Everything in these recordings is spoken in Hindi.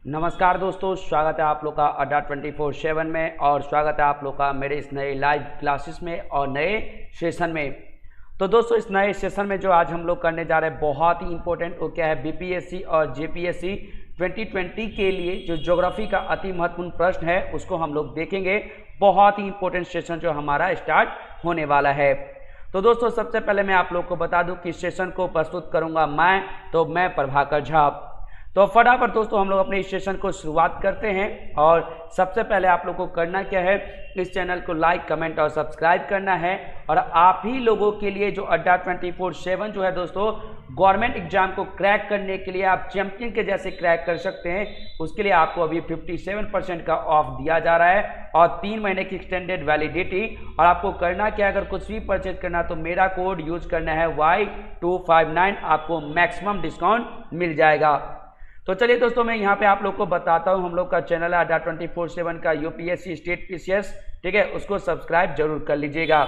नमस्कार दोस्तों, स्वागत है आप लोग का अड्डा 24/7 में और स्वागत है आप लोग का मेरे इस नए लाइव क्लासेस में और नए सेशन में। तो दोस्तों, इस नए सेशन में जो आज हम लोग करने जा रहे हैं बहुत ही इंपॉर्टेंट, वो क्या है, बीपीएससी और जेपीएससी 2020 के लिए जो ज्योग्राफी का अति महत्वपूर्ण प्रश्न है उसको हम लोग देखेंगे। बहुत ही इंपॉर्टेंट सेशन जो हमारा स्टार्ट होने वाला है। तो दोस्तों, सबसे पहले मैं आप लोग को बता दूं कि सेशन को प्रस्तुत करूंगा मैं प्रभाकर झा। तो फटाफट दोस्तों हम लोग अपने इस सेशन को शुरुआत करते हैं। और सबसे पहले आप लोग को करना क्या है, इस चैनल को लाइक, कमेंट और सब्सक्राइब करना है। और आप ही लोगों के लिए जो अड्डा 24/7 जो है दोस्तों, गवर्नमेंट एग्जाम को क्रैक करने के लिए आप चैंपियन के जैसे क्रैक कर सकते हैं। उसके लिए आपको अभी 57% का ऑफ दिया जा रहा है और 3 महीने की एक्सटेंडेड वैलिडिटी। और आपको करना क्या है, अगर कुछ भी परचेज करना तो मेरा कोड यूज करना है Y259, आपको मैक्सिमम डिस्काउंट मिल जाएगा। तो चलिए दोस्तों, मैं यहाँ पे आप लोग को बताता हूँ, हम लोग का चैनल है अड्डा 24/7 का यूपीएससी स्टेट पीसीएस, ठीक है, उसको सब्सक्राइब जरूर कर लीजिएगा।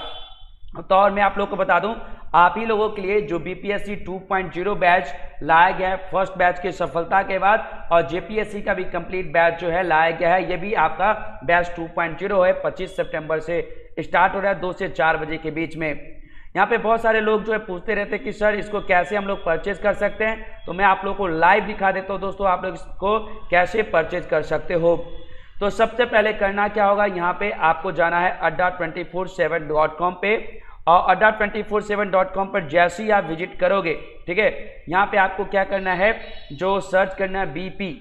तो और मैं आप लोग को बता दूं, आप ही लोगों के लिए जो बीपीएससी 2.0 बैच लाया गया है फर्स्ट बैच की सफलता के बाद, और जेपीएससी का भी कंप्लीट बैच जो है लाया गया है, ये भी आपका बैच 2.0 है। 25 सितंबर से स्टार्ट हो रहा है 2 से 4 बजे के बीच में। यहाँ पे बहुत सारे लोग जो है पूछते रहते हैं कि सर इसको कैसे हम लोग परचेज कर सकते हैं, तो मैं आप लोग को लाइव दिखा देता हूँ दोस्तों, आप लोग इसको कैसे परचेज कर सकते हो। तो सबसे पहले करना क्या होगा, यहाँ पे आपको जाना है adda247.com पे। और adda247.com पर जैसे ही आप विजिट करोगे, ठीक है, यहाँ पे आपको क्या करना है, जो सर्च करना है बीपी।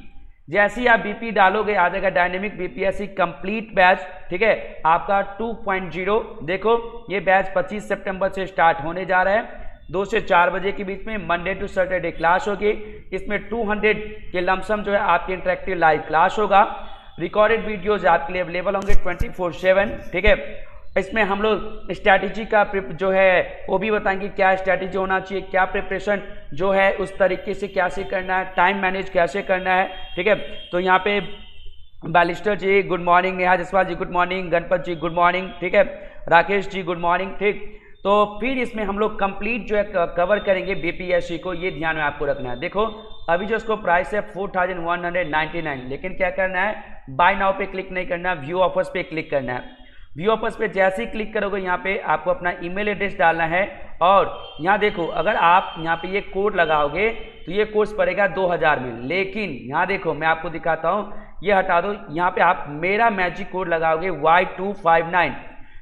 जैसे ही आप बीपी डालोगे आ जाएगा डायनेमिक बीपीएससी कंप्लीट बैच, ठीक है, आपका 2.0। देखो ये बैच 25 सितंबर से स्टार्ट होने जा रहा है 2 से 4 बजे के बीच में। मंडे टू सैटरडे क्लास होगी। इसमें 200 के लमसम जो है आपकी इंटरेक्टिव लाइव क्लास होगा। रिकॉर्डेड वीडियोज आपके लिए अवेलेबल होंगे 24/7, ठीक है। इसमें हम लोग स्ट्रैटेजी का जो है वो भी बताएंगे, क्या स्ट्रैटेजी होना चाहिए, क्या प्रिपरेशन जो है उस तरीके से कैसे करना है, टाइम मैनेज कैसे करना है, ठीक है। तो यहाँ पे बैलिस्टर जी गुड मॉर्निंग, नेहा जसवाल जी गुड मॉर्निंग, गणपत जी गुड मॉर्निंग, ठीक है, राकेश जी गुड मॉर्निंग, ठीक। तो फिर इसमें हम लोग कंप्लीट जो है कवर करेंगे बीपीएससी को, ये ध्यान में आपको रखना है। देखो अभी जो इसको प्राइस है 4199, लेकिन क्या करना है, बाय नाउ पे क्लिक नहीं करना, व्यू ऑफर्स पे क्लिक करना है। व्यू ऑफर्स पे जैसे ही क्लिक करोगे यहाँ पे आपको अपना ईमेल एड्रेस डालना है। और यहाँ देखो, अगर आप यहाँ पे ये कोड लगाओगे तो ये कोर्स पड़ेगा 2000 में, लेकिन यहाँ देखो मैं आपको दिखाता हूँ, ये हटा दो, यहाँ पे आप मेरा मैजिक कोड लगाओगे Y259,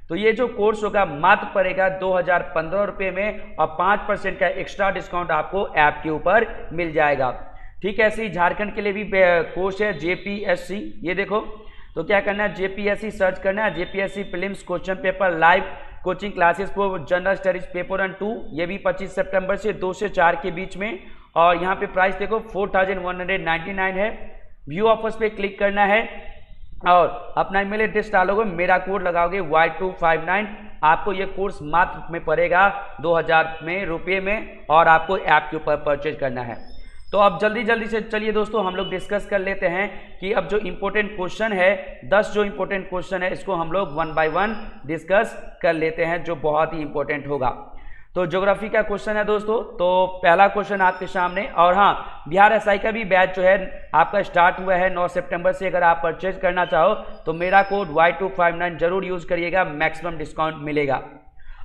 तो ये जो कोर्स होगा मात्र पड़ेगा 2015 रुपये में और 5% का एक्स्ट्रा डिस्काउंट आपको ऐप के ऊपर मिल जाएगा, ठीक है। ऐसे ही झारखंड के लिए भी कोर्स है जेपीएससी, ये देखो। तो क्या करना है, जेपीएससी सर्च करना है, JPSC prelims question paper live coaching classes for general studies paper 1 2, ये भी 25 सितंबर से 2 से 4 के बीच में। और यहाँ पे प्राइस देखो 4199 है। व्यू ऑफर्स पे क्लिक करना है और अपना ईमेल एड्रेस डालोगे, मेरा कोड लगाओगे Y259, आपको ये कोर्स मात्र में पड़ेगा 2000 में रुपये में, और आपको ऐप के ऊपर परचेज करना है। तो अब जल्दी से चलिए दोस्तों हम लोग डिस्कस कर लेते हैं कि अब जो इम्पोर्टेंट क्वेश्चन है, 10 जो इम्पोर्टेंट क्वेश्चन है इसको हम लोग 1 बाय 1 डिस्कस कर लेते हैं, जो बहुत ही इंपॉर्टेंट होगा। तो ज्योग्राफी का क्वेश्चन है दोस्तों। तो पहला क्वेश्चन आपके सामने, और हाँ, बिहार एसआई का भी बैच जो है आपका स्टार्ट हुआ है 9 सितंबर से। अगर आप परचेज करना चाहो तो मेरा कोड Y259 जरूर यूज करिएगा, मैक्सिमम डिस्काउंट मिलेगा।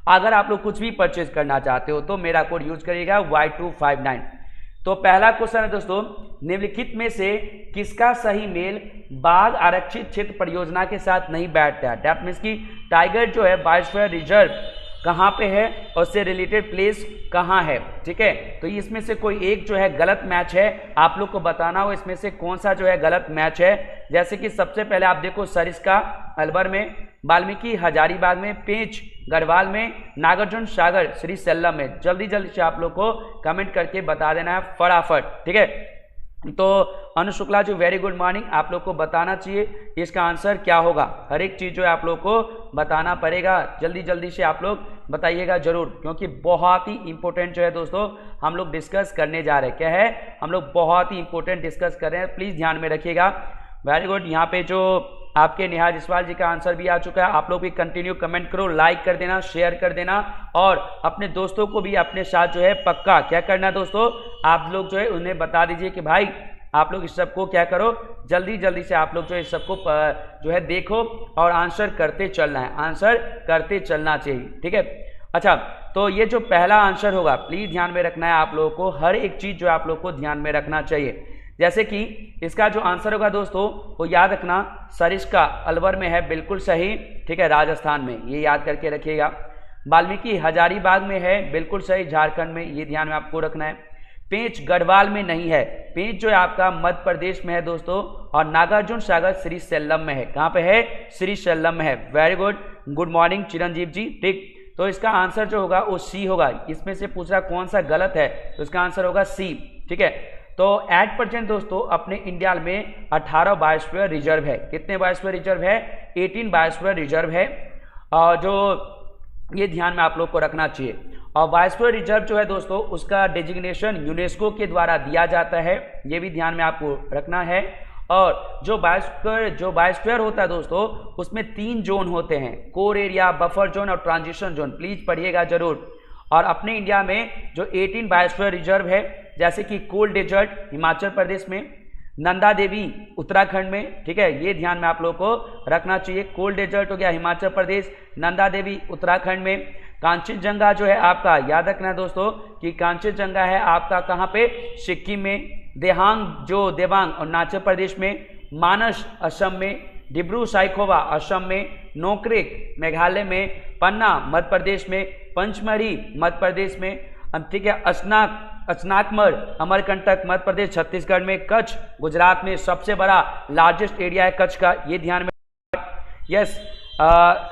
अगर आप लोग कुछ भी परचेज करना चाहते हो तो मेरा कोड यूज करिएगा Y259। तो पहला क्वेश्चन है दोस्तों, निम्नलिखित में से किसका सही मेल बाघ आरक्षित क्षेत्र परियोजना के साथ नहीं बैठता है। दैट मीन्स कि टाइगर जो है बायोस्फीयर रिजर्व कहाँ पे है और उससे रिलेटेड प्लेस कहाँ है, ठीक है। तो इसमें से कोई एक जो है गलत मैच है, आप लोग को बताना हो इसमें से कौन सा जो है गलत मैच है। जैसे कि सबसे पहले आप देखो, सरिस्का अलवर में, वाल्मीकि हजारीबाग में, पेंच गढ़वाल में, नागार्जुन सागर श्री सेल्लम में। जल्दी से आप लोग को कमेंट करके बता देना है फटाफट, ठीक है। तो अनु Shukla ji very good morning, आप लोग को बताना चाहिए इसका आंसर क्या होगा। हर एक चीज़ जो है आप लोग को बताना पड़ेगा, जल्दी से आप लोग बताइएगा जरूर, क्योंकि बहुत ही इंपॉर्टेंट जो है दोस्तों हम लोग डिस्कस करने जा रहे हैं। क्या है, हम लोग बहुत ही इंपॉर्टेंट डिस्कस कर रहे हैं, प्लीज़ ध्यान में रखिएगा। Very good. यहाँ पे जो आपके नेहा जसवाल जी का आंसर भी आ चुका है, आप लोग भी कंटिन्यू कमेंट करो, लाइक कर देना, शेयर कर देना, और अपने दोस्तों को भी अपने साथ जो है पक्का क्या करना दोस्तों, आप लोग जो है उन्हें बता दीजिए कि भाई आप लोग इस सबको क्या करो, जल्दी जल्दी से आप लोग जो इस सबको जो है देखो और आंसर करते चलना है, आंसर करते चलना चाहिए। ठीक है, अच्छा तो ये जो पहला आंसर होगा प्लीज ध्यान में रखना है आप लोगों को, हर एक चीज जो आप लोग को ध्यान में रखना चाहिए। जैसे कि इसका जो आंसर होगा दोस्तों वो याद रखना, सरिस्का अलवर में है, बिल्कुल सही। ठीक है, राजस्थान में, ये याद करके रखिएगा। वाल्मीकि हजारीबाग में है, बिल्कुल सही, झारखंड में, ये ध्यान में आपको रखना है। पेंच गढ़वाल में नहीं है, पेंच जो है आपका मध्य प्रदेश में है दोस्तों, और नागार्जुन सागर श्रीशैलम में है। कहाँ पे है? श्रीशैलम में है। वेरी गुड, गुड मॉर्निंग चिरंजीव जी। ठीक, तो इसका आंसर जो होगा वो सी होगा। इसमें से पूछ रहा कौन सा गलत है, तो इसका आंसर होगा सी। ठीक है, तो एट प्रेजेंट दोस्तों अपने इंडिया में 18 बायोस्फीयर रिजर्व है। कितने बायोस्फीयर रिजर्व है? 18 बायोस्फीयर रिजर्व है, और जो ये ध्यान में आप लोग को रखना चाहिए। और बायोस्फीयर रिजर्व जो है दोस्तों उसका डेजिग्नेशन यूनेस्को के द्वारा दिया जाता है, ये भी ध्यान में आपको रखना है। और जो बायोस्फीयर होता है दोस्तों उसमें 3 जोन होते हैं, कोर एरिया, बफर जोन और ट्रांजिशन जोन, प्लीज पढ़िएगा जरूर। और अपने इंडिया में जो 18 बायोस्फीयर रिजर्व है, जैसे कि कोल डेजर्ट हिमाचल प्रदेश में, नंदा देवी उत्तराखंड में। ठीक है, ये ध्यान में आप लोगों को रखना चाहिए। कोल डेजर्ट हो गया हिमाचल प्रदेश, नंदा देवी उत्तराखंड में। कांचनजंगा जो है आपका, याद रखना है दोस्तों कि कांचनजंगा है आपका कहाँ पे? सिक्किम में। देवांग अरुणाचल प्रदेश में, मानस असम में, डिब्रू साइखोवा असम में, नोकरेक मेघालय में, पन्ना मध्य प्रदेश में, पंचमढ़ी मध्य प्रदेश में। ठीक है, अचनाकमर अमरकंटक मध्य प्रदेश छत्तीसगढ़ में, कच्छ गुजरात में, सबसे बड़ा लार्जेस्ट एरिया है कच्छ का, ये ध्यान में। यस,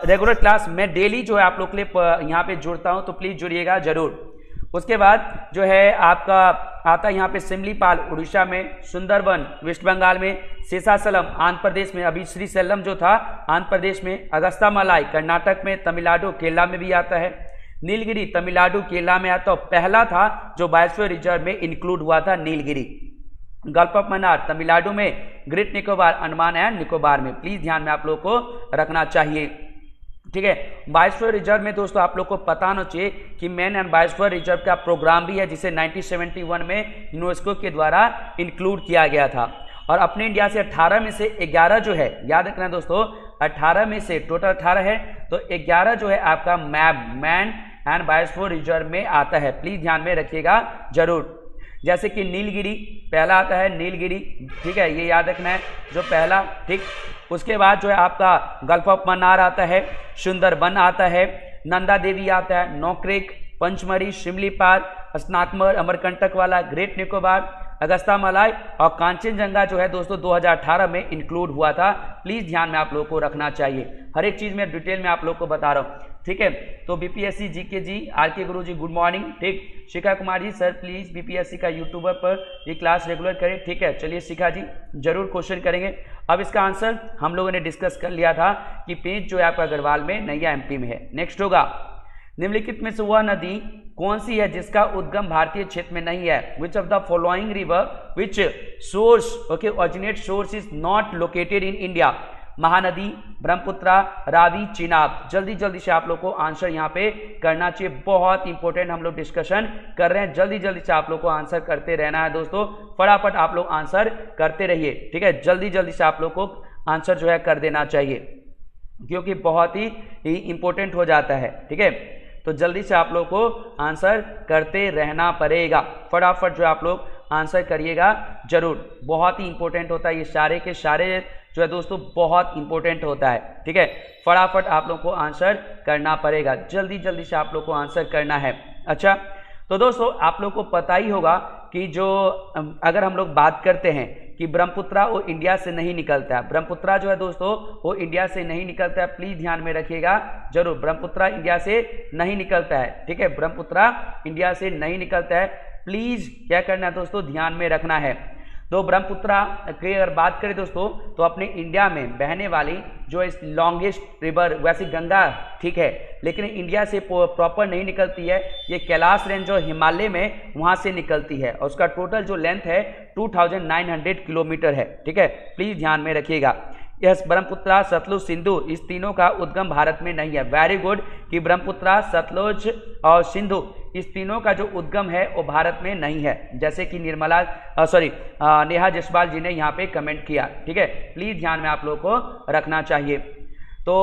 रेगुलर क्लास मैं डेली जो है आप लोग के लिए यहाँ पे जुड़ता हूँ, तो प्लीज जुड़िएगा जरूर। उसके बाद जो है आपका आता है यहाँ पे सिमलीपाल उड़ीसा में, सुंदरबन वेस्ट बंगाल में, शेषाचलम आंध्र प्रदेश में, अभी श्रीशैलम जो था आंध्र प्रदेश में, अगस्तामलाई कर्नाटक में, तमिलनाडु केरला में भी आता है, नीलगिरी तमिलनाडु केरला में आता है। पहला था जो बायोस्फीयर रिजर्व में इंक्लूड हुआ था नीलगिरी। गल्फ ऑफ मन्नार तमिलनाडु में, ग्रेट निकोबार अंडमान एंड निकोबार में, प्लीज ध्यान में आप लोग को रखना चाहिए। ठीक है, बायोस्फीयर रिजर्व में दोस्तों आप लोग को पता होना चाहिए कि मैन एंड बायोस्फीयर रिजर्व का प्रोग्राम भी है, जिसे 1971 में यूनेस्को के द्वारा इंक्लूड किया गया था। और अपने इंडिया से 18 में से 11 जो है, याद रखना दोस्तों 18 में से टोटल 18 है, तो 11 जो है आपका मैन एंड बायोस्फीयर रिजर्व में आता है, प्लीज ध्यान में रखिएगा जरूर। जैसे कि नीलगिरी पहला आता है, नीलगिरी, ठीक है, ये याद रखना है जो पहला। ठीक, उसके बाद जो है आपका गल्फ ऑफ मन्नार आता है, सुंदरबन आता है, नंदा देवी आता है, नोकरेक, पंचमढ़ी, शिमलीपाल, स्नाकमर अमरकंटक वाला, ग्रेट निकोबार, अगस्तामलाई और कांचनजंगा जो है दोस्तों 2018 में इंक्लूड हुआ था। प्लीज ध्यान में आप लोगों को रखना चाहिए, हर एक चीज में डिटेल में आप लोग को बता रहा हूँ। ठीक है, तो बीपीएससी जीके जी, आरके गुरु जी गुड मॉर्निंग। ठीक, शिखा Kumar ji sir please BPSC का यूट्यूबर पर ये क्लास रेगुलर करें। ठीक है, चलिए शिखा जी जरूर क्वेश्चन करेंगे। अब इसका आंसर हम लोगों ने डिस्कस कर लिया था कि पेंच जो है आपका गढ़वाल में, नैया एमपी में है। नेक्स्ट होगा, निम्नलिखित में से वह नदी कौन सी है जिसका उद्गम भारतीय क्षेत्र में नहीं है? Which of the following river which source originate source is not located in India? Mahanadi, Brahmaputra, Ravi, Chenab. जल्दी जल्दी से आप लोग को आंसर यहाँ पे करना चाहिए, बहुत इंपॉर्टेंट हम लोग डिस्कशन कर रहे हैं। जल्दी जल्दी से आप लोग को आंसर करते रहना है दोस्तों, फटाफट आप लोग आंसर करते रहिए। ठीक है, जल्दी जल्दी से आप लोग को आंसर जो है कर देना चाहिए, क्योंकि बहुत ही इंपॉर्टेंट हो जाता है। ठीक है, तो जल्दी से आप लोग को आंसर करते रहना पड़ेगा, फटाफट जो आप लोग आंसर करिएगा जरूर, बहुत ही इंपॉर्टेंट होता है ये सारे के सारे जो है दोस्तों, बहुत इंपॉर्टेंट होता है। ठीक है, फटाफट आप लोग को आंसर करना पड़ेगा, जल्दी जल्दी से आप लोग को आंसर करना है। अच्छा, तो दोस्तों आप लोग को पता ही होगा कि जो अगर हम लोग बात करते हैं कि ब्रह्मपुत्रा वो इंडिया से नहीं निकलता है, ब्रह्मपुत्रा जो है दोस्तों वो इंडिया से नहीं निकलता है, प्लीज ध्यान में रखिएगा जरूर, ब्रह्मपुत्रा इंडिया से नहीं निकलता है। ठीक है, ब्रह्मपुत्रा इंडिया से नहीं निकलता है, प्लीज क्या करना है दोस्तों, ध्यान में रखना है। तो ब्रह्मपुत्रा की अगर बात करें दोस्तों तो अपने इंडिया में बहने वाली जो इस लॉन्गेस्ट रिवर, वैसे गंगा ठीक है, लेकिन इंडिया से प्रॉपर नहीं निकलती है, ये कैलाश रेंज जो हिमालय में वहां से निकलती है, और उसका टोटल जो लेंथ है 2900 किलोमीटर है। ठीक है, प्लीज ध्यान में रखिएगा। यस, ब्रह्मपुत्र, सतलुज, सिंधु इस तीनों का उद्गम भारत में नहीं है। वेरी गुड कि ब्रह्मपुत्र, सतलुज और सिंधु इस तीनों का जो उद्गम है वो भारत में नहीं है, जैसे कि नेहा जसवाल जी ने यहाँ पे कमेंट किया। ठीक है, प्लीज ध्यान में आप लोग को रखना चाहिए। तो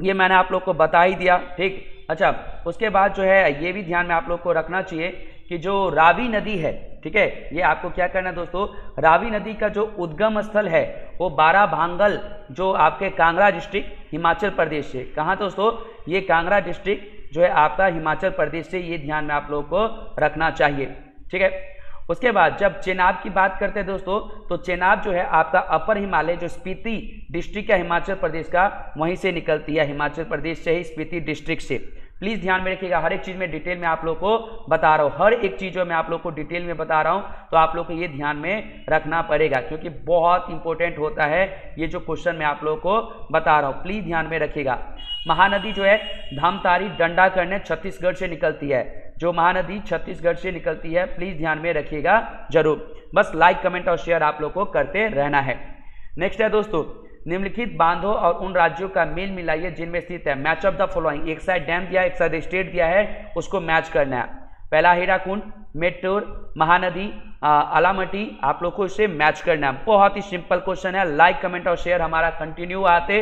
ये मैंने आप लोग को बता ही दिया। ठीक, अच्छा, उसके बाद जो है ये भी ध्यान में आप लोग को रखना चाहिए कि जो रावी नदी है, ठीक है, ये आपको क्या करना है दोस्तों, रावी नदी का जो उद्गम स्थल है वो बाराभांगल, जो आपके कांगड़ा डिस्ट्रिक्ट हिमाचल प्रदेश से। कहाँ दोस्तों, ये कांगड़ा डिस्ट्रिक्ट जो है आपका हिमाचल प्रदेश से, ये ध्यान में आप लोग को रखना चाहिए। ठीक है, उसके बाद जब चेनाब की बात करते हैं दोस्तों, तो चेनाब जो है आपका अपर हिमालय जो स्पीति डिस्ट्रिक्ट है हिमाचल प्रदेश का, वहीं से निकलती है, हिमाचल प्रदेश से ही, स्पीति डिस्ट्रिक्ट से। प्लीज ध्यान में रखिएगा, हर एक चीज में डिटेल में आप लोग को बता रहा हूँ, हर एक चीज मैं आप लोग को डिटेल में बता रहा हूँ, तो आप लोग को ये ध्यान में रखना पड़ेगा, क्योंकि बहुत इंपॉर्टेंट होता है ये जो क्वेश्चन मैं आप लोग को बता रहा हूँ। प्लीज ध्यान में रखिएगा। महानदी जो है धामतारी डंडा करने छत्तीसगढ़ से निकलती है, जो महानदी छत्तीसगढ़ से निकलती है, प्लीज ध्यान में रखिएगा जरूर। बस लाइक, कमेंट और शेयर आप लोग को करते रहना है। नेक्स्ट है दोस्तों, निम्नलिखित बांधों और उन राज्यों का मेल मिलाइए जिनमें स्थित है। मैच ऑफ द फॉलोइंग, एक साइड डैम दिया है, एक साइड स्टेट दिया है, उसको मैच करना है। पहला हीराकुंड, मेट्टूर, महानदी, अलामटी, आप लोग को इसे मैच करना है। बहुत ही सिंपल क्वेश्चन है, लाइक, कमेंट और शेयर हमारा कंटिन्यू आते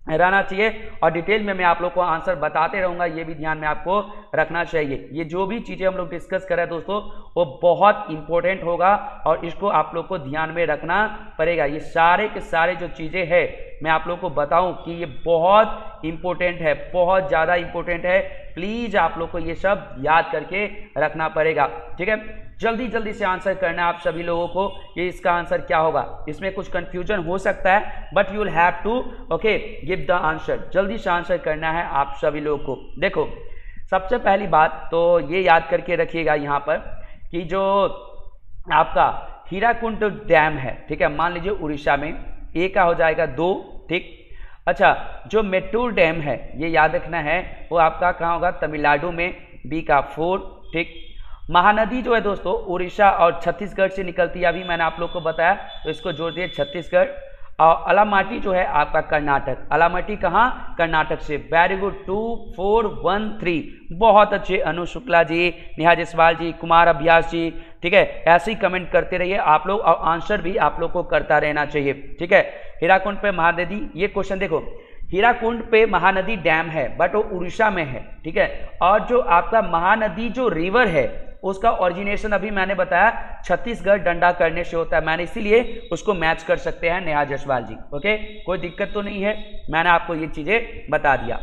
रहना चाहिए, और डिटेल में मैं आप लोग को आंसर बताते रहूंगा, ये भी ध्यान में आपको रखना चाहिए। ये जो भी चीजें हम लोग डिस्कस कर रहे हैं दोस्तों, वो बहुत इंपॉर्टेंट होगा और इसको आप लोग को ध्यान में रखना पड़ेगा। ये सारे के सारे जो चीजें हैं मैं आप लोग को बताऊं कि ये बहुत इंपॉर्टेंट है, बहुत ज्यादा इंपॉर्टेंट है। प्लीज आप लोग को ये सब याद करके रखना पड़ेगा। ठीक है, जल्दी जल्दी से आंसर करना है आप सभी लोगों को कि इसका आंसर क्या होगा। इसमें कुछ कंफ्यूजन हो सकता है, but you will have to okay give the answer. जल्दी से आंसर करना है आप सभी लोगों को। देखो, सबसे पहली बात तो ये याद करके रखिएगा यहाँ पर कि जो आपका हीराकुंड डैम है, ठीक है, मान लीजिए उड़ीसा में, ए का हो जाएगा 2, ठीक। अच्छा, जो मेट्टूर डैम है ये याद रखना है, वो आपका कहाँ होगा, तमिलनाडु में, बी का 4, ठीक। महानदी जो है दोस्तों उड़ीसा और छत्तीसगढ़ से निकलती है, अभी मैंने आप लोग को बताया, तो इसको जोड़ दिए छत्तीसगढ़। और अलामाटी जो है आपका कर्नाटक, अलामाटी कहाँ, कर्नाटक से। वेरी गुड, 2, 4, 1, 3, बहुत अच्छे। अनु शुक्ला जी, नेहा जसवाल जी, कुमार अभ्यास जी, ठीक है, ऐसे ही कमेंट करते रहिए आप लोग, और आंसर भी आप लोग को करता रहना चाहिए। ठीक है, हीराकुंड पे महानदी, ये क्वेश्चन देखो, हीराकुंड पे महानदी डैम है बट वो उड़ीसा में है, ठीक है। और जो आपका महानदी जो रिवर है उसका ओरिजिनेशन अभी मैंने बताया छत्तीसगढ़ डंडा करने से होता है, मैंने इसीलिए उसको मैच कर सकते हैं नेहा जसवाल जी। ओके, कोई दिक्कत तो नहीं है, मैंने आपको ये चीजें बता दिया।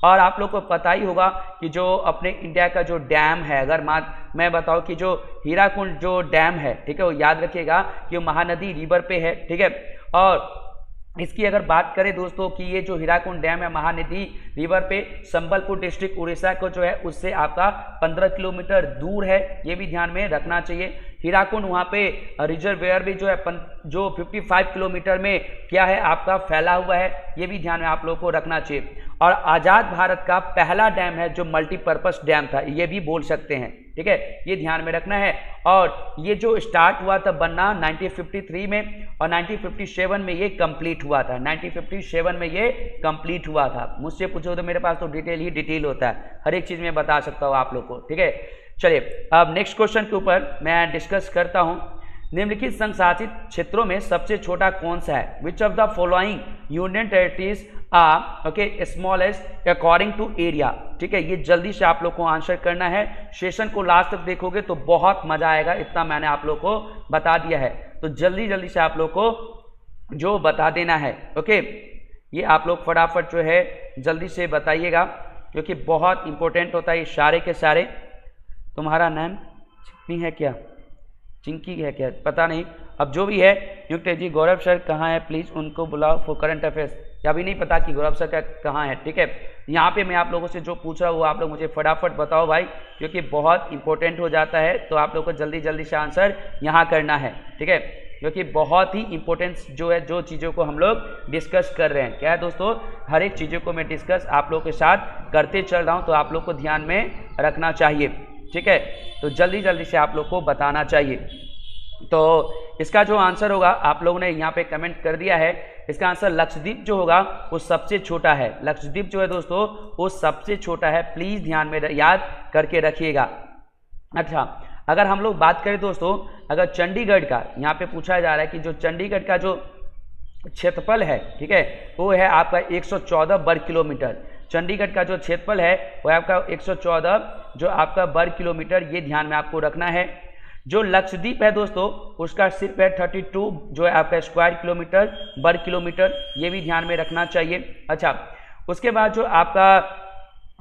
और आप लोग को पता ही होगा कि जो अपने इंडिया का जो डैम है, अगर मैं बताऊं कि जो हीराकुंड जो डैम है, ठीक है, वो याद रखिएगा कि वो महानदी रिवर पे है, ठीक है। और इसकी अगर बात करें दोस्तों कि ये जो हीराकुंड डैम है महानदी रिवर पे, संबलपुर डिस्ट्रिक्ट उड़ीसा को जो है उससे आपका 15 किलोमीटर दूर है, ये भी ध्यान में रखना चाहिए। हीराकुंड वहाँ पे रिजर्वेयर भी जो है जो 55 किलोमीटर में क्या है आपका फैला हुआ है, ये भी ध्यान में आप लोग को रखना चाहिए। और आज़ाद भारत का पहला डैम है जो मल्टीपर्पस डैम था, ये भी बोल सकते हैं, ठीक है, ये ध्यान में रखना है। और ये जो स्टार्ट हुआ था बनना 1953 में, और 1957 में ये कंप्लीट हुआ था, 1957 में ये कंप्लीट हुआ था। मुझसे पूछो तो मेरे पास तो डिटेल ही डिटेल होता है, हर एक चीज़ में बता सकता हूँ आप लोग को, ठीक है। चलिए अब नेक्स्ट क्वेश्चन के ऊपर मैं डिस्कस करता हूँ। निम्नलिखित संघ शासित क्षेत्रों में सबसे छोटा कौन सा है? Which of the following union territories are okay smallest according to area, ठीक है। ये जल्दी से आप लोग को आंसर करना है, सेशन को लास्ट तक देखोगे तो बहुत मजा आएगा, इतना मैंने आप लोग को बता दिया है, तो जल्दी जल्दी से आप लोग को जो बता देना है, ओके। ये आप लोग फटाफट जो है जल्दी से बताइएगा, क्योंकि बहुत इंपॉर्टेंट होता है ये सारे के सारे। तुम्हारा नाम चिंकी है क्या, चिंकी है क्या, पता नहीं, अब जो भी है। युक्त जी, गौरव सर कहाँ है, प्लीज़ उनको बुलाओ फॉर करंट अफेयर्स। अभी नहीं पता कि गौरव सर का कहाँ है, ठीक है। यहाँ पे मैं आप लोगों से जो पूछ रहा हूँ वो आप लोग मुझे फटाफट बताओ भाई, क्योंकि बहुत इंपॉर्टेंट हो जाता है, तो आप लोग को जल्दी जल्दी से आंसर यहाँ करना है, ठीक है, क्योंकि बहुत ही इंपॉर्टेंस जो है, जो चीज़ों को हम लोग डिस्कस कर रहे हैं। क्या है दोस्तों, हर एक चीज़ों को मैं डिस्कस आप लोग के साथ करते चल रहा हूँ, तो आप लोग को ध्यान में रखना चाहिए, ठीक है। तो जल्दी जल्दी से आप लोग को बताना चाहिए। तो इसका जो आंसर होगा, आप लोगों ने यहाँ पे कमेंट कर दिया है इसका आंसर लक्षद्वीप जो होगा वो सबसे छोटा है। लक्षद्वीप जो है दोस्तों वो सबसे छोटा है, प्लीज ध्यान में याद करके रखिएगा। अच्छा, अगर हम लोग बात करें दोस्तों, अगर चंडीगढ़ का यहाँ पे पूछा जा रहा है कि जो चंडीगढ़ का जो क्षेत्रफल है, ठीक है, वो है आपका 114 वर्ग किलोमीटर। चंडीगढ़ का जो क्षेत्रफल है वो आपका 114 जो आपका वर्ग किलोमीटर, ये ध्यान में आपको रखना है। जो लक्षद्वीप है दोस्तों उसका सिर्फ है 32 जो है आपका स्क्वायर किलोमीटर वर्ग किलोमीटर, ये भी ध्यान में रखना चाहिए। अच्छा, उसके बाद जो आपका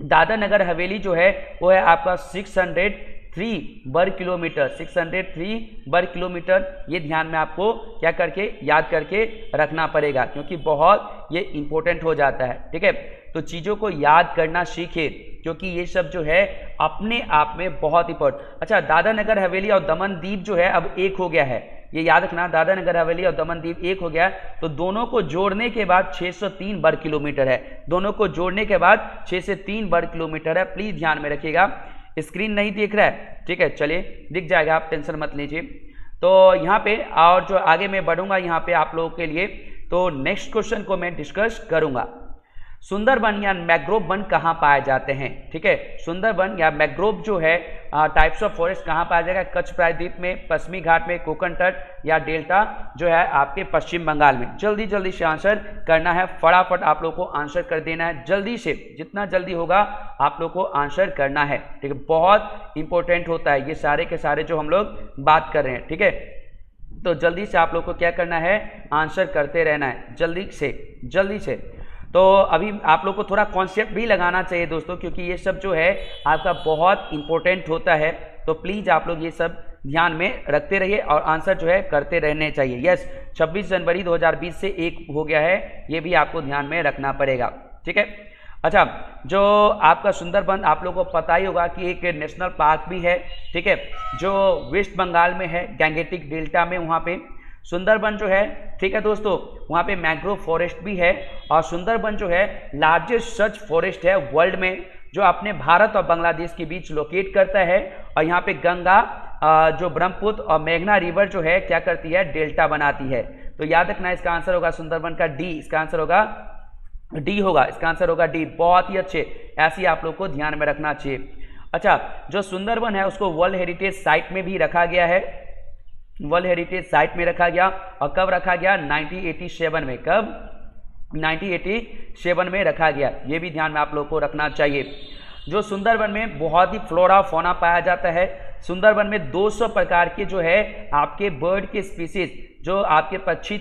दादरा नगर हवेली जो है वो है आपका 603 वर्ग किलोमीटर, 603 वर्ग किलोमीटर, ये ध्यान में आपको क्या करके याद करके रखना पड़ेगा, क्योंकि बहुत ये इंपॉर्टेंट हो जाता है। ठीक है, तो चीज़ों को याद करना सीखे, क्योंकि ये सब जो है अपने आप में बहुत इंपॉर्टेंट। अच्छा, दादरा नगर हवेली और दमन दीव जो है अब एक हो गया है, ये याद रखना, दादरा नगर हवेली और दमन दीव एक हो गया, तो दोनों को जोड़ने के बाद 603 वर्ग किलोमीटर है। दोनों को जोड़ने के बाद 603 वर्ग किलोमीटर है, प्लीज ध्यान में रखिएगा। स्क्रीन नहीं दिख रहा है, ठीक है, चलिए दिख जाएगा, आप टेंशन मत लीजिए। तो यहाँ पे और जो आगे मैं बढ़ूंगा यहाँ पे आप लोगों के लिए, तो नेक्स्ट क्वेश्चन को मैं डिस्कस करूंगा। सुंदरबन या मैंग्रोव वन कहाँ पाए जाते हैं? ठीक है, सुंदरबन या मैंग्रोव जो है टाइप्स ऑफ फॉरेस्ट कहाँ पाया जाएगा? कच्छ प्रायद्वीप में, पश्चिमी घाट में, कोकण तट या डेल्टा जो है आपके पश्चिम बंगाल में। जल्दी जल्दी से आंसर करना है, फटाफट आप लोग को आंसर कर देना है, जल्दी से, जितना जल्दी होगा आप लोग को आंसर करना है। ठीक है, बहुत इंपॉर्टेंट होता है ये सारे के सारे जो हम लोग बात कर रहे हैं। ठीक है, तो जल्दी से आप लोग को क्या करना है, आंसर करते रहना है, जल्दी से। तो अभी आप लोग को थोड़ा कॉन्सेप्ट भी लगाना चाहिए दोस्तों, क्योंकि ये सब जो है आपका बहुत इंपॉर्टेंट होता है, तो प्लीज़ आप लोग ये सब ध्यान में रखते रहिए और आंसर जो है करते रहने चाहिए। यस, 26 जनवरी 2020 से एक हो गया है, ये भी आपको ध्यान में रखना पड़ेगा। ठीक है, अच्छा, जो आपका सुंदरबन आप लोगों को पता ही होगा कि एक नेशनल पार्क भी है। ठीक है, जो वेस्ट बंगाल में है, गैंगेटिक डेल्टा में, वहाँ पे सुंदरबन जो है, ठीक है दोस्तों, वहाँ पे मैंग्रोव फॉरेस्ट भी है। और सुंदरबन जो है लार्जेस्ट सच फॉरेस्ट है वर्ल्ड में, जो अपने भारत और बांग्लादेश के बीच लोकेट करता है। और यहाँ पे गंगा जो ब्रह्मपुत्र और मेघना रिवर जो है क्या करती है, डेल्टा बनाती है। तो याद रखना, इसका आंसर होगा सुंदरबन का डी, इसका आंसर होगा डी होगा, इसका आंसर होगा डी। बहुत ही अच्छे, ऐसे आप लोग को ध्यान में रखना चाहिए। अच्छा, जो सुंदरबन है उसको वर्ल्ड हेरिटेज साइट में भी रखा गया है, वर्ल्ड हेरिटेज साइट में रखा गया। और कब रखा गया? 1987 में। कब? 1987 में रखा गया, ये भी ध्यान में आप लोग को रखना चाहिए। जो सुंदरबन में बहुत ही फ्लोरा फौना पाया जाता है। सुंदरबन में 200 प्रकार के जो है आपके बर्ड के स्पीसीज, जो आपके पक्षी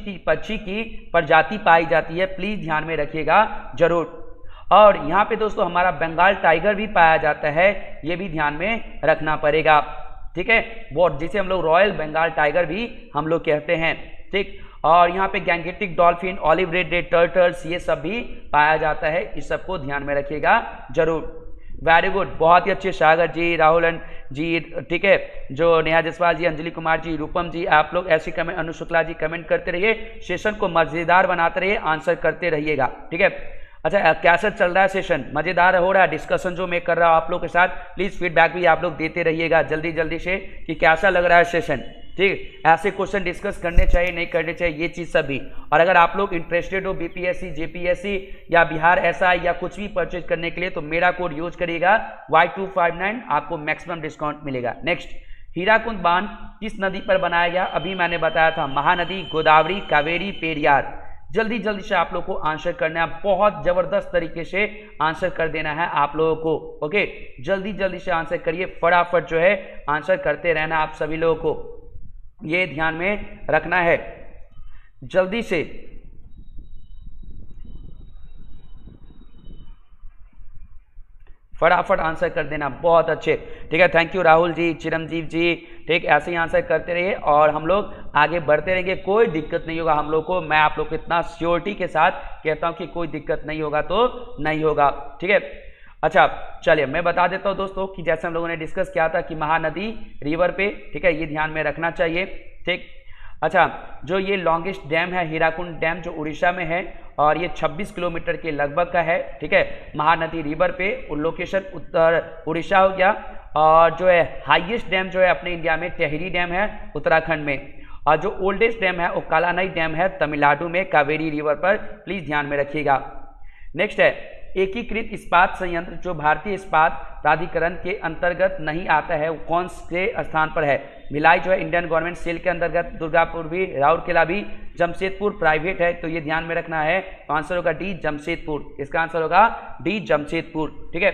की प्रजाति पाई जाती है, प्लीज ध्यान में रखिएगा जरूर। और यहाँ पे दोस्तों हमारा बंगाल टाइगर भी पाया जाता है, ये भी ध्यान में रखना पड़ेगा। ठीक है, वो जिसे हम लोग रॉयल बंगाल टाइगर भी हम लोग कहते हैं। ठीक, और यहाँ पे Gangetic dolphin, olive red turtles, ये सब भी पाया जाता है, इस सबको ध्यान में रखिएगा जरूर। वेरी गुड, बहुत ही अच्छे, सागर जी, राहुल जी, ठीक है, जो नेहा जायसवाल जी, अंजलि कुमार जी, रूपम जी, आप लोग ऐसी कमेंट, अनु शुक्ला जी कमेंट करते रहिए, सेशन को मजेदार बनाते रहिए, आंसर करते रहिएगा। ठीक है, अच्छा, कैसा चल रहा है सेशन? मजेदार हो रहा है डिस्कशन जो मैं कर रहा हूँ आप लोग के साथ? प्लीज फीडबैक भी आप लोग देते रहिएगा जल्दी से कि कैसा लग रहा है सेशन। ठीक, ऐसे क्वेश्चन डिस्कस करने चाहिए, नहीं करने चाहिए, ये चीज़ सब भी। और अगर आप लोग इंटरेस्टेड हो बीपीएससी, जेपीएससी या बिहार एसआई या कुछ भी परचेज करने के लिए, तो मेरा कोड यूज करिएगा Y259, आपको मैक्सिमम डिस्काउंट मिलेगा। नेक्स्ट, हीराकुंड बांध किस नदी पर बनाया गया? अभी मैंने बताया था, महानदी, गोदावरी, कावेरी, पेरियार। जल्दी से आप लोग को आंसर करना है, बहुत जबरदस्त तरीके से आंसर कर देना है आप लोगों को। ओके, जल्दी से आंसर करिए, फटाफट जो है आंसर करते रहना आप सभी लोगों को, ये ध्यान में रखना है, जल्दी से। फटाफट आंसर कर देना, बहुत अच्छे। ठीक है, थैंक यू राहुल जी, चिरंजीव जी। ठीक, ऐसे ही आंसर करते रहिए और हम लोग आगे बढ़ते रहेंगे, कोई दिक्कत नहीं होगा हम लोग को। मैं आप लोग को इतना श्योरिटी के साथ कहता हूं कि कोई दिक्कत नहीं होगा तो नहीं होगा। ठीक है, अच्छा चलिए मैं बता देता हूं दोस्तों कि जैसे हम लोगों ने डिस्कस किया था कि महानदी रिवर पे, ठीक है, ये ध्यान में रखना चाहिए। ठीक, अच्छा, जो ये लॉन्गेस्ट डैम है हीराकुंड डैम, जो उड़ीसा में है, और ये 26 किलोमीटर के लगभग का है। ठीक है, महानदी रिवर पे लोकेशन उत्तर उड़ीसा हो गया। और जो है हाईएस्ट डैम जो है अपने इंडिया में टेहरी डैम है उत्तराखंड में। और जो ओल्डेस्ट डैम है वो कालानई डैम है तमिलनाडु में कावेरी रिवर पर, प्लीज ध्यान में रखिएगा। नेक्स्ट है एकीकृत इस्पात संयंत्र जो भारतीय इस्पात प्राधिकरण के अंतर्गत नहीं आता है वो कौन से स्थान पर है? भिलाई जो है इंडियन गवर्नमेंट सेल के अंतर्गत, दुर्गापुर भी, राउरकेला भी, जमशेदपुर प्राइवेट है, तो ये ध्यान में रखना है। तो आंसर होगा डी जमशेदपुर, इसका आंसर होगा डी जमशेदपुर, ठीक है।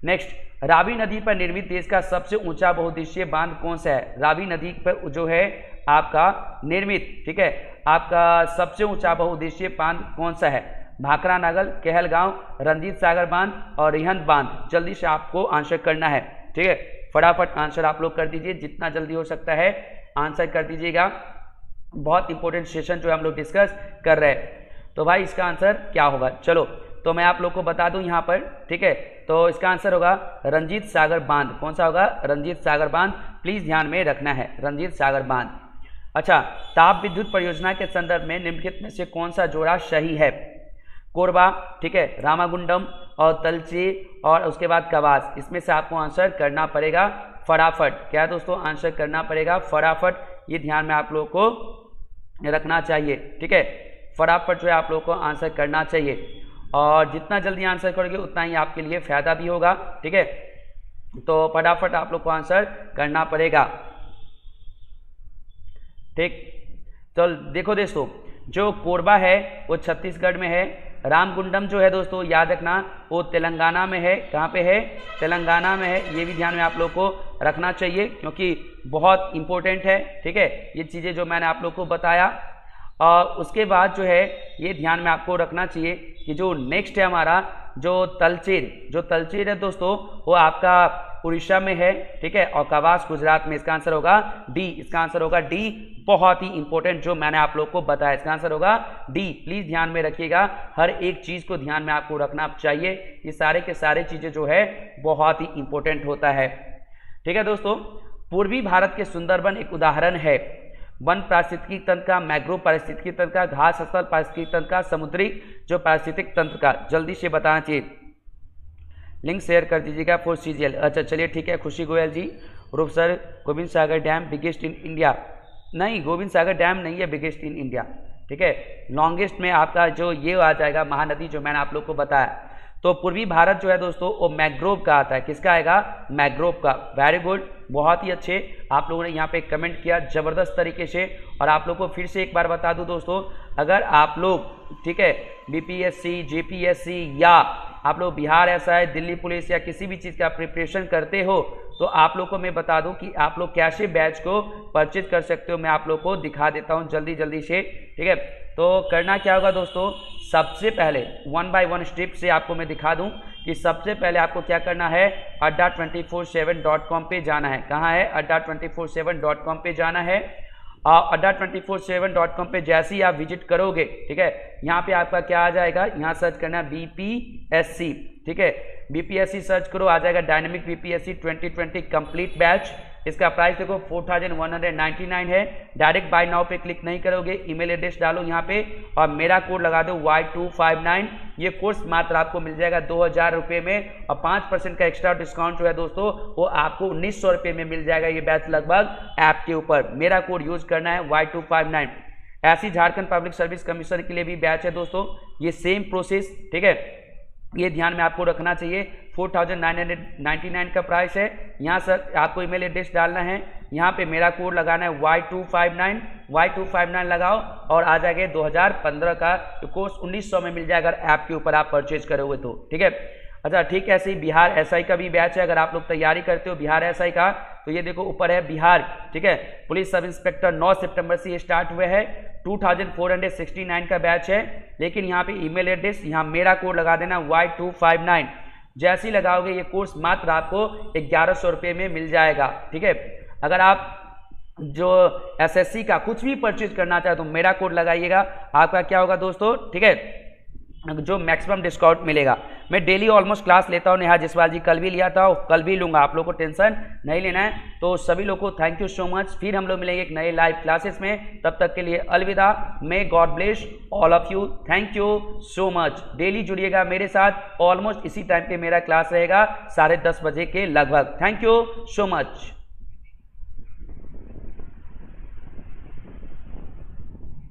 नेक्स्ट, रावी नदी पर निर्मित देश का सबसे ऊंचा बहुउद्देशीय बांध कौन सा है? रावी नदी पर जो है आपका निर्मित, ठीक है, आपका सबसे ऊंचा बहुउद्देशीय बांध कौन सा है? भाखरा नागल, कहलगांव, रंजीत सागर बांध और रिहंद बांध। जल्दी से आपको आंसर करना है, ठीक है, फटाफट आंसर आप लोग कर दीजिए, जितना जल्दी हो सकता है आंसर कर दीजिएगा। बहुत इंपॉर्टेंट सेशन जो हम लोग डिस्कस कर रहे हैं, तो भाई इसका आंसर क्या होगा? चलो तो मैं आप लोग को बता दूं यहाँ पर, ठीक है, तो इसका आंसर होगा रंजीत सागर बांध। कौन सा होगा? रंजीत सागर बांध, प्लीज ध्यान में रखना है, रंजीत सागर बांध। अच्छा, ताप विद्युत परियोजना के संदर्भ में निम्नलिखित में से कौन सा जोड़ा सही है? कोरबा, ठीक है, रामागुंडम और तलची और उसके बाद कवास, इसमें से आपको आंसर करना पड़ेगा फटाफट। क्या दोस्तों? आंसर करना पड़ेगा फटाफट, ये ध्यान में आप लोगों को रखना चाहिए, ठीक है, फटाफट जो है आप लोगों को आंसर करना चाहिए, और जितना जल्दी आंसर करोगे उतना ही आपके लिए फायदा भी होगा, ठीक है, तो फटाफट आप लोग को आंसर करना पड़ेगा, ठीक। तो देखो दोस्तों, जो कोरबा है वो छत्तीसगढ़ में है, रामगुंडम जो है दोस्तों याद रखना वो तेलंगाना में है। कहाँ पे है? तेलंगाना में है, ये भी ध्यान में आप लोग को रखना चाहिए क्योंकि बहुत इंपॉर्टेंट है, ठीक है, ये चीज़ें जो मैंने आप लोग को बताया। और उसके बाद जो है ये ध्यान में आपको रखना चाहिए कि जो नेक्स्ट है हमारा जो तलचेर है दोस्तों वो आपका उड़ीसा में है, ठीक है, और कवास गुजरात में। इसका आंसर होगा डी, इसका आंसर होगा डी, बहुत ही इंपॉर्टेंट जो मैंने आप लोग को बताया, इसका आंसर होगा डी। प्लीज ध्यान में रखिएगा, हर एक चीज को ध्यान में आपको रखना चाहिए, ये सारे के सारे चीजें जो है बहुत ही इंपॉर्टेंट होता है, ठीक है दोस्तों। पूर्वी भारत के सुंदरबन एक उदाहरण है वन पारिस्थितिकी तंत्र का, मैंग्रोव पारिस्थितिकी तंत्र का, घास स्थल पारिस्थितिकी तंत्र का, समुद्री जो पारिस्थितिक तंत्र का। जल्दी से बताना चाहिए, लिंक शेयर कर दीजिएगा फॉर CGL। अच्छा चलिए ठीक है, खुशी गोयल जी, रूप sir, Govind Sagar dam biggest in India. नहीं, गोविंद सागर डैम नहीं है बिगेस्ट इन इंडिया, ठीक है, लॉन्गेस्ट में आपका जो ये आ जाएगा महानदी जो मैंने आप लोग को बताया। तो पूर्वी भारत जो है दोस्तों वो मैंग्रोव का आता है, किसका आएगा? मैंग्रोव का। वेरी गुड, बहुत ही अच्छे आप लोगों ने यहाँ पे कमेंट किया जबरदस्त तरीके से। और आप लोग को फिर से एक बार बता दूं दोस्तों, अगर आप लोग, ठीक है, BPSC, JPSC या आप लोग बिहार SI, दिल्ली पुलिस या किसी भी चीज़ का प्रिपरेशन करते हो तो आप लोग को मैं बता दूं कि आप लोग कैसे बैच को परचेज कर सकते हो, मैं आप लोग को दिखा देता हूं जल्दी से, ठीक है। तो करना क्या होगा दोस्तों, सबसे पहले 1 बाय 1 स्टेप से आपको मैं दिखा दूं कि सबसे पहले आपको क्या करना है, adda247.com पे जाना है। कहाँ है? adda247.com पे जाना है। adda247.com पे जैसे ही आप विजिट करोगे, ठीक है, यहाँ पे आपका क्या आ जाएगा, यहाँ सर्च करना है BPSC, ठीक है, BPSC सर्च करो, आ जाएगा डायनेमिक BPSC 2020 कंप्लीट बैच। इसका प्राइस देखो 4199 है। डायरेक्ट बाय नाउ पे क्लिक नहीं करोगे, ईमेल एड्रेस डालो यहाँ पे और मेरा कोड लगा दो Y259। ये कोर्स मात्र आपको मिल जाएगा 2000 रुपये में, और 5% का एक्स्ट्रा डिस्काउंट जो है दोस्तों वो आपको 1900 रुपये में मिल जाएगा ये बैच लगभग ऐप के ऊपर। मेरा कोड यूज करना है Y259। ऐसी झारखंड पब्लिक सर्विस कमीशन के लिए भी बैच है दोस्तों, ये सेम प्रोसेस, ठीक है, ये ध्यान में आपको रखना चाहिए। 4999 का प्राइस है। यहाँ सर आपको ईमेल एड्रेस डालना है, यहाँ पे मेरा कोड लगाना है Y259 लगाओ और आ जाएगा 2015 का कोर्स 1900 में मिल जाएगा अगर ऐप के ऊपर आप परचेज करोगे तो, ठीक है। अच्छा ठीक है, ऐसे ही बिहार SI का भी बैच है, अगर आप लोग तैयारी करते हो बिहार SI का तो ये देखो ऊपर है बिहार, ठीक है, पुलिस सब इंस्पेक्टर 9 सितंबर से ये स्टार्ट हुए हैं। 2469 का बैच है, लेकिन यहाँ पे ईमेल एड्रेस, यहाँ मेरा कोड लगा देना Y259। जैसे ही लगाओगे ये कोर्स मात्र आपको 1100 रुपये में मिल जाएगा, ठीक है। अगर आप जो SSC का कुछ भी परचेज करना चाहे तो मेरा कोड लगाइएगा, आपका क्या होगा दोस्तों, ठीक है, जो मैक्सिमम डिस्काउंट मिलेगा। मैं डेली ऑलमोस्ट क्लास लेता हूँ, नेहा जसवाल जी कल भी लिया था, कल भी लूंगा, आप लोग को टेंशन नहीं लेना है। तो सभी लोग को थैंक यू सो मच। फिर हम लोग मिलेंगे एक नए लाइव क्लासेस में, तब तक के लिए अलविदा। May God bless all of you, thank you so much. Daily जुड़िएगा मेरे साथ, ऑलमोस्ट इसी टाइम पे मेरा क्लास रहेगा 10:30 बजे के लगभग। Thank you so much.